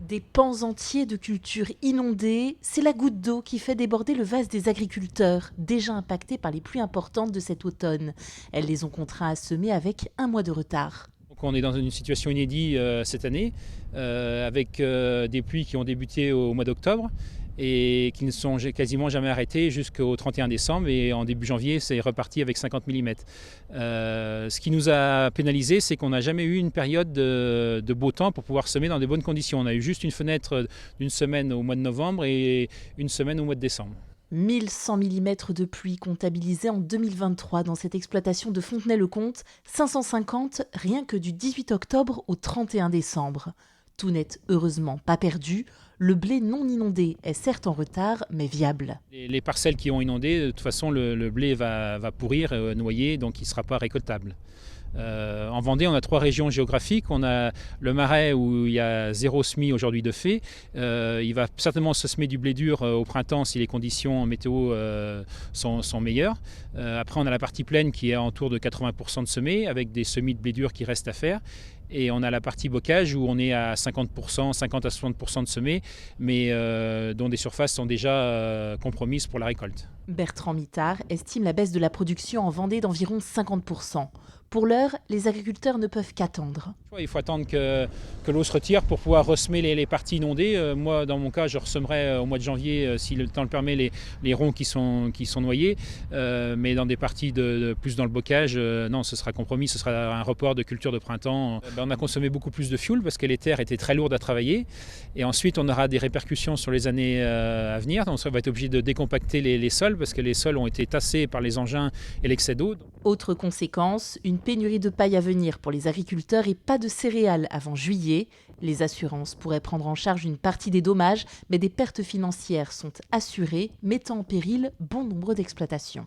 Des pans entiers de cultures inondés, c'est la goutte d'eau qui fait déborder le vase des agriculteurs, déjà impactés par les pluies importantes de cet automne. Elles les ont contraints à semer avec un mois de retard. Donc on est dans une situation inédite cette année, avec des pluies qui ont débuté au mois d'octobre et qui ne sont quasiment jamais arrêtées jusqu'au 31 décembre. Et en début janvier, c'est reparti avec 50 mm. Ce qui nous a pénalisé, c'est qu'on n'a jamais eu une période de beau temps pour pouvoir semer dans de bonnes conditions. On a eu juste une fenêtre d'une semaine au mois de novembre et une semaine au mois de décembre. 1100 mm de pluie comptabilisés en 2023 dans cette exploitation de Fontenay-le-Comte, 550 rien que du 18 octobre au 31 décembre. Tout n'est heureusement pas perdu. Le blé non inondé est certes en retard, mais viable. Les parcelles qui ont inondé, de toute façon, le blé va pourrir, noyer, donc il ne sera pas récoltable. En Vendée, on a 3 régions géographiques. On a le Marais où il y a 0 semis aujourd'hui de fait. Il va certainement se semer du blé dur au printemps si les conditions météo sont meilleures. Après, on a la partie plaine qui est à autour de 80% de semés avec des semis de blé dur qui restent à faire. Et on a la partie bocage où on est à 50%, 50 à 60% de semés, mais dont des surfaces sont déjà compromises pour la récolte. Bertrand Mittard estime la baisse de la production en Vendée d'environ 50%. Pour l'heure, les agriculteurs ne peuvent qu'attendre. Il faut attendre que l'eau se retire pour pouvoir ressemer les parties inondées. Moi, dans mon cas, je ressemerai au mois de janvier, si le temps le permet, les ronds qui sont noyés. Mais dans des parties plus dans le bocage, non, ce sera compromis, ce sera un report de culture de printemps. On a consommé beaucoup plus de fioul parce que les terres étaient très lourdes à travailler. Et ensuite, on aura des répercussions sur les années à venir. Donc, on va être obligé de décompacter les sols parce que les sols ont été tassés par les engins et l'excès d'eau. Autre conséquence, une pénurie de paille à venir pour les agriculteurs et pas de céréales avant juillet. Les assurances pourraient prendre en charge une partie des dommages, mais des pertes financières sont assurées, mettant en péril bon nombre d'exploitations.